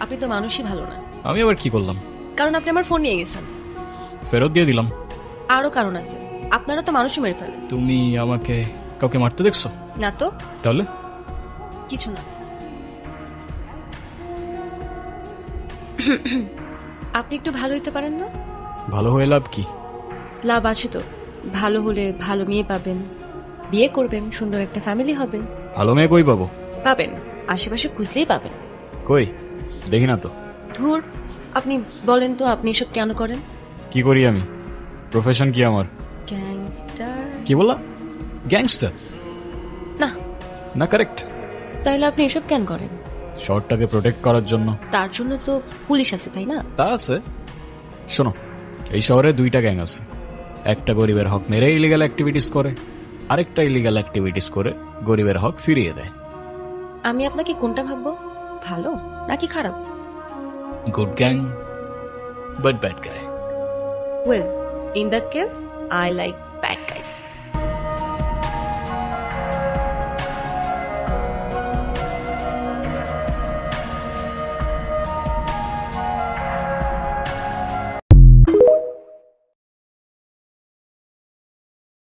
আপনি তো মানুষই ভালো না। আমি আবার কি করলাম? কারণ আপনি আমার ফোন নিয়ে গেছেন। ফেরত দিয়ে দিলাম। আরো কারণ আছে, আপনারা তো মানুষই মেরে ফেলে। তুমি আমাকে কাউকে মারতে দেখছো? না তো, তাহলে কিছু না। আপনি একটু ভালো হইতে পারেন না? ভালো হয়ে লাভ কি? লাভ আছে তো। ভালো হলে ভালো মেয়ে পাবেন, বিয়ে করবেন, সুন্দর একটা ফ্যামিলি হবে। ভালো মেয়ে কই পাবো? পাবেন, আশেপাশে খুঁজলেই পাবেন। কই দেখি না তো। ধুর, আপনি বলেন তো আপনি এসব কেন করেন? কি করি আমি? প্রফেশন কি আমার? গ্যাংস্টার? কি বললা? গ্যাংস্টার না। না, কারেক্ট। তাইলে আপনি এসব কেন করেন? শহরটাকে প্রোটেক্ট করার জন্য। তার জন্য তো পুলিশ আছে, তাই না? তা আছে। শোনো, এই শহরে দুইটা গ্যাং আছে। একটা গরিবের হক মেরে ইলিগাল অ্যাক্টিভিটিস করে, আরেকটা ইলিগাল অ্যাক্টিভিটিস করে গরিবের হক ফিরিয়ে দেয়। আমি আপনাকে কোনটা ভাববো, ভালো নাকি খারাপ? গুড গ্যাং বাট ব্যাড গায়। Well, in that case I like